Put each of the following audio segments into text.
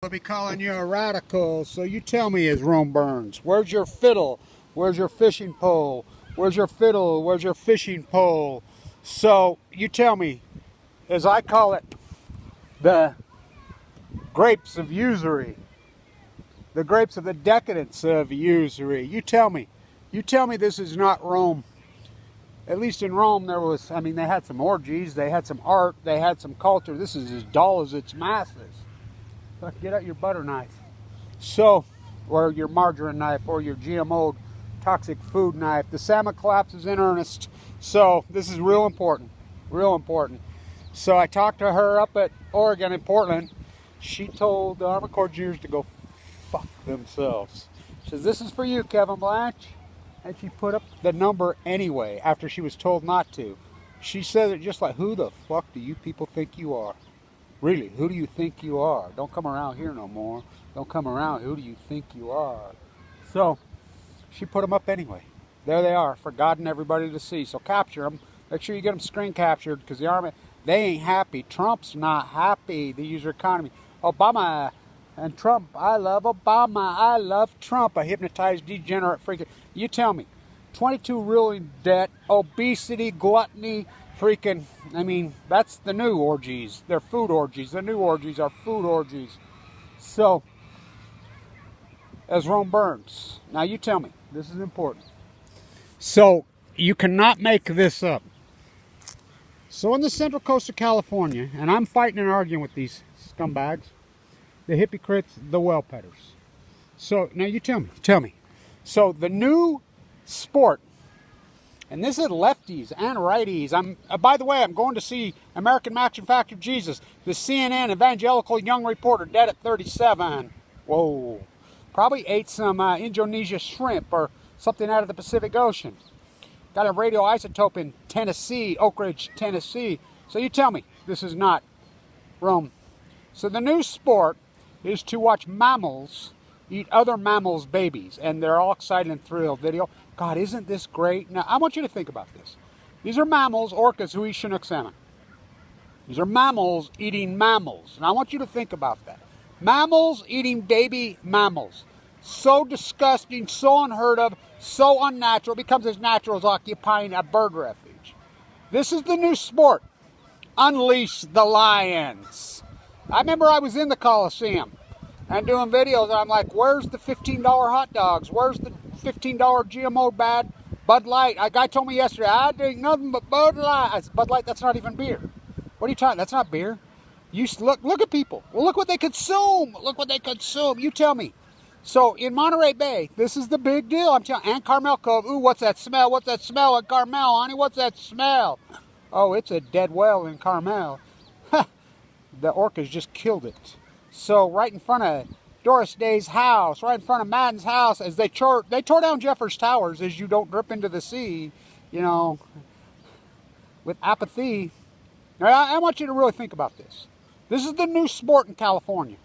I'll be calling you a radical, so you tell me, as Rome Burns, where's your fiddle? Where's your fishing pole? Where's your fiddle? Where's your fishing pole? So you tell me, as I call it, the grapes of usury, the grapes of the decadence of usury. You tell me this is not Rome. At least in Rome there was, they had some orgies, they had some art, they had some culture. This is as dull as its masses. Get out your butter knife. So, or your margarine knife, or your GMO toxic food knife. The salmon collapse is in earnest. So, this is real important. Real important. So, I talked to her up at Oregon in Portland. She told the Army Corps engineers to go fuck themselves. She says, this is for you, Kevin Blanch. And she put up the number anyway, after she was told not to. She said it just like, who the fuck do you people think you are? Really, who do you think you are? Don't come around here no more. Don't come around. Who do you think you are? So, she put them up anyway. There they are, for God and everybody to see. So capture them. Make sure you get them screen captured, because the Army, they ain't happy. Trump's not happy. The user economy. Obama and Trump. I love Obama. I love Trump. A hypnotized, degenerate freaking. You tell me. 22 ruling debt, obesity, gluttony, freaking, that's the new orgies. They're food orgies. The new orgies are food orgies. So, as Rome Burns. Now you tell me. This is important. So, you cannot make this up. So, on the central coast of California, and I'm fighting and arguing with these scumbags, the hypocrites, the well petters. So, now you tell me. So, the new sport, and this is lefties and righties. By the way, I'm going to see American Action Factor Jesus, the CNN evangelical young reporter, dead at 37. Whoa. Probably ate some Indonesia shrimp or something out of the Pacific Ocean. Got a radioisotope in Tennessee, Oak Ridge, Tennessee. So you tell me, this is not Rome. So the new sport is to watch mammals eat other mammals' babies, and they're all excited and thrilled. Video. God, isn't this great? Now, I want you to think about this. These are mammals, orcas, who eat Chinook salmon. These are mammals eating mammals. And I want you to think about that. Mammals eating baby mammals. So disgusting, so unheard of, so unnatural. It becomes as natural as occupying a bird refuge. This is the new sport. Unleash the lions. I remember I was in the Coliseum and doing videos, and I'm like, where's the $15 hot dogs? Where's the $15 GMO bad Bud Light? A guy told me yesterday, I drink nothing but Bud Light. I said, Bud Light, that's not even beer. What are you talking? That's not beer. You look at people. Well, look what they consume. Look what they consume. You tell me. So in Monterey Bay, this is the big deal. I'm telling you, and Carmel Cove. Ooh, what's that smell? What's that smell at Carmel, honey? What's that smell? Oh, it's a dead whale in Carmel. The orcas just killed it. So right in front of Doris Day's house, right in front of Madden's house, as they tore down Jeffers Towers, as you don't drip into the sea, with apathy. Now, I want you to really think about this. This is the new sport in California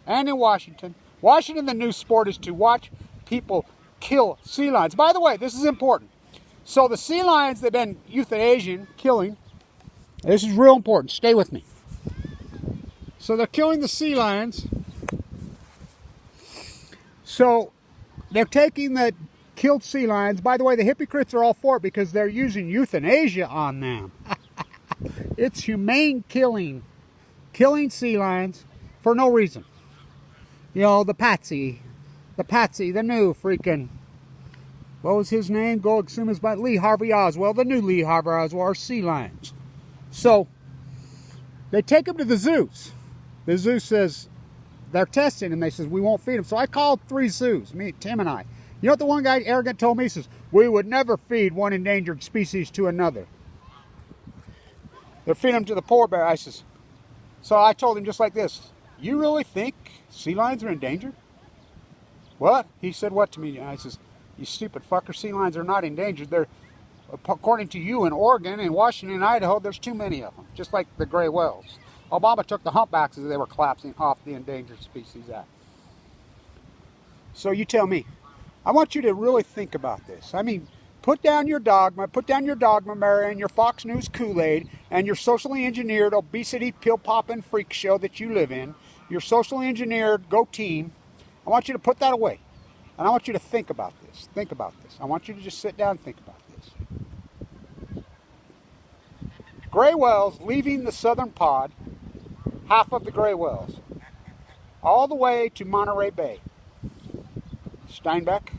and in Washington. Washington, the new sport is to watch people kill sea lions. By the way, this is important. So the sea lions they've been euthanasian, killing. This is real important. Stay with me. So they're killing the sea lions. So they're taking the killed sea lions. By the way, the hypocrites are all for it because they're using euthanasia on them. It's humane killing. Killing sea lions for no reason. The patsy, the new freaking, what was his name? Go assume his by Lee Harvey Oswald, the new Lee Harvey Oswald are sea lions. So they take them to the zoos. The zoo says they're testing, and they says we won't feed them. So I called 3 zoos, me, Tim, and I. You know what the one guy arrogant told me? He says we would never feed one endangered species to another. They're feeding them to the polar bear. I says. So I told him just like this. You really think sea lions are endangered? What? He said what to me? I says, you stupid fucker, sea lions are not endangered. They're, according to you, in Oregon, in Washington, and Idaho, there's too many of them. Just like the gray whales. Obama took the humpbacks as they were collapsing off the Endangered Species Act. So you tell me. I want you to really think about this. Put down your dogma, Mary, and your Fox News Kool-Aid, and your socially engineered obesity pill-popping freak show that you live in, Your socially engineered, go team. I want you to put that away. And I want you to think about this. Think about this. I want you to just sit down and think about this. Gray whales leaving the southern pod, half of the gray whales, all the way to Monterey Bay. Steinbeck,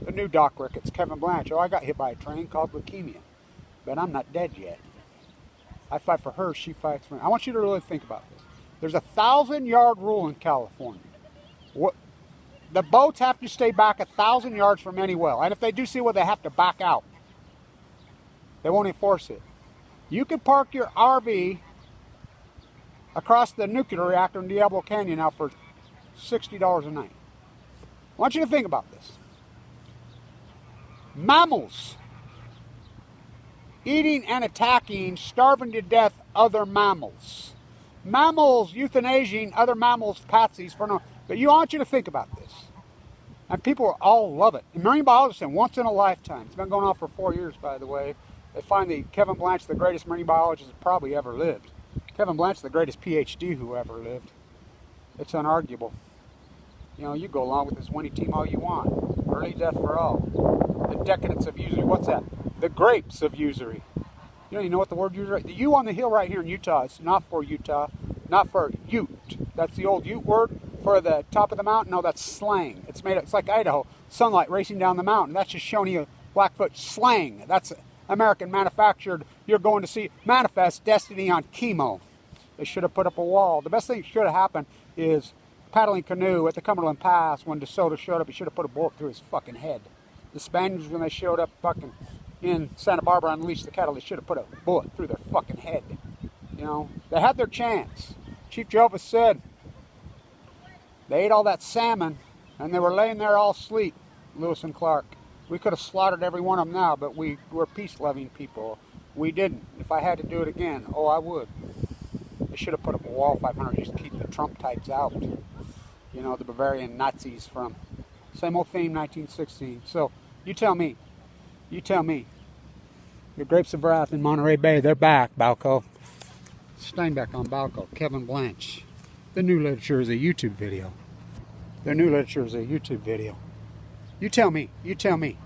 the new Doc Ricketts, Kevin Blanch. Oh, I got hit by a train called leukemia, but I'm not dead yet. I fight for her, she fights for me. I want you to really think about this. There's a 1,000-yard rule in California. The boats have to stay back 1,000 yards from any well. And if they do see one, they have to back out. They won't enforce it. You can park your RV across the nuclear reactor in Diablo Canyon now for $60 a night. I want you to think about this. Mammals eating and attacking, starving to death other mammals. Mammals euthanizing other mammals' patsies for no... But I want you to think about this. And people all love it. And marine biologists say once in a lifetime. It's been going on for 4 years, by the way. They find Kevin Blanch the greatest marine biologist that probably ever lived. Kevin Blanch the greatest Ph.D. who ever lived. It's unarguable. You know, you go along with this winning team all you want. Early death for all. The decadence of usury. What's that? The grapes of usury. You know what the word usury is? The U on the hill right here in Utah is not for Utah, not for Ute. That's the old Ute word for the top of the mountain. No, that's slang. It's like Idaho. Sunlight racing down the mountain. That's just showing you Blackfoot slang. That's American manufactured. You're going to see manifest destiny on chemo. They should have put up a wall. The best thing that should have happened is paddling canoe at the Cumberland Pass when DeSoto showed up. He should have put a bullet through his fucking head. The Spaniards, when they showed up fucking in Santa Barbara and unleashed the cattle, they should have put a bullet through their fucking head. You know, they had their chance. Chief Jehovah said they ate all that salmon and they were laying there all asleep, Lewis and Clark. We could have slaughtered every one of them now, but we're peace-loving people. We didn't. If I had to do it again, oh, I would. They should have put up a wall 500 just to keep the Trump types out. You know, the Bavarian Nazis from same old theme, 1916. So, you tell me. You tell me. Your Grapes of Wrath in Monterey Bay, they're back, Balco. Steinbeck on Balco. Kevin Blanch. The new literature is a YouTube video. The new literature is a YouTube video. You tell me. You tell me.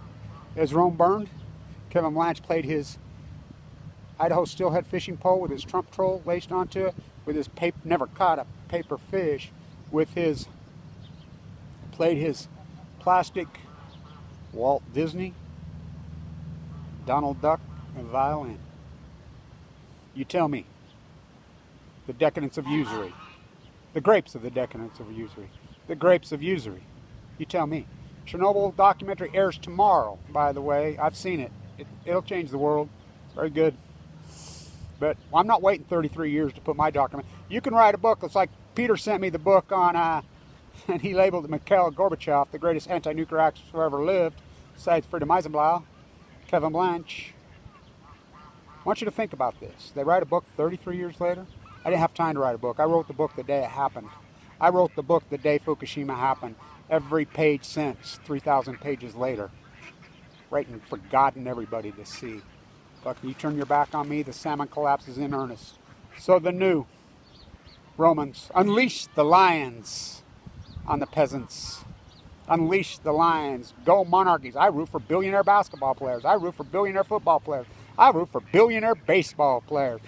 Is Rome burned? Kevin Blanch played his Idaho steelhead fishing pole with his Trump troll laced onto it, with his never caught a paper fish, with his played his plastic Walt Disney, Donald Duck, and violin. You tell me. The decadence of usury. The grapes of the decadence of usury. The grapes of usury. You tell me. Chernobyl documentary airs tomorrow, by the way. I've seen it. It'll change the world. Very good. But I'm not waiting 33 years to put my document. You can write a book. It's like Peter sent me the book on, and he labeled it Mikhail Gorbachev, the greatest anti-nuclear activist who ever lived, besides Friedrich Eisenblau, Kevin Blanch. I want you to think about this. They write a book 33 years later. I didn't have time to write a book. I wrote the book the day it happened. I wrote the book the day Fukushima happened. Every page since, 3,000 pages later. Writing forgotten everybody to see. But you turn your back on me, the salmon collapses in earnest. So the new Romans, unleash the lions on the peasants. Unleash the lions. Go monarchies. I root for billionaire basketball players. I root for billionaire football players. I root for billionaire baseball players.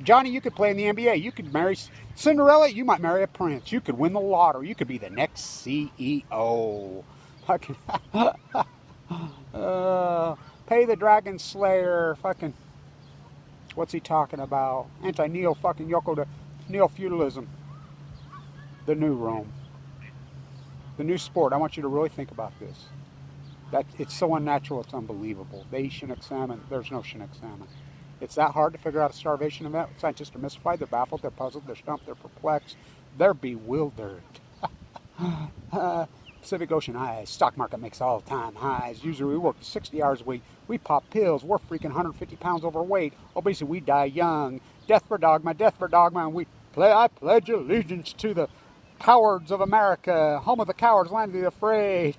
Johnny, you could play in the NBA. You could marry Cinderella. You might marry a prince. You could win the lottery. You could be the next CEO. Fucking pay the Dragon Slayer. Fucking, what's he talking about? Anti-neo fucking Yoko to neo-feudalism. The new Rome. The new sport. I want you to really think about this. That it's so unnatural, it's unbelievable. They eat Chinook salmon. There's no Chinook salmon. It's that hard to figure out a starvation event. Scientists are mystified, they're baffled, they're puzzled, they're stumped, they're perplexed, they're bewildered. Pacific Ocean highs, stock market makes all-time highs. Usually we work 60 hours a week, we pop pills, we're freaking 150 pounds overweight. Obviously we die young. Death for dogma, and I pledge allegiance to the cowards of America, home of the cowards, land of the afraid.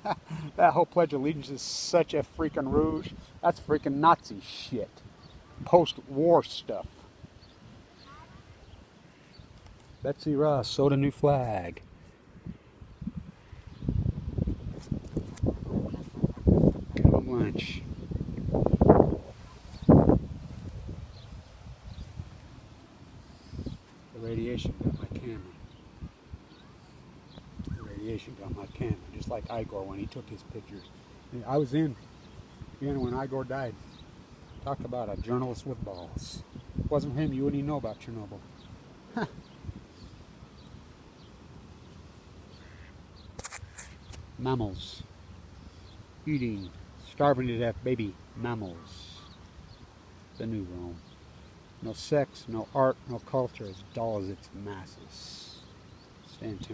That whole Pledge of Allegiance is such a freaking rouge. That's freaking Nazi shit. Post-war stuff. Betsy Ross sewed a new flag. Come Blanch. The radiation got my camera. The radiation got my camera, just like Igor when he took his pictures. I was in when Igor died. Talk about a journalist with balls. If it wasn't him, you wouldn't even know about Chernobyl. Huh. Mammals. Eating, starving to death baby mammals. The new Rome. No sex, no art, no culture, as dull as its masses. Stand tuned.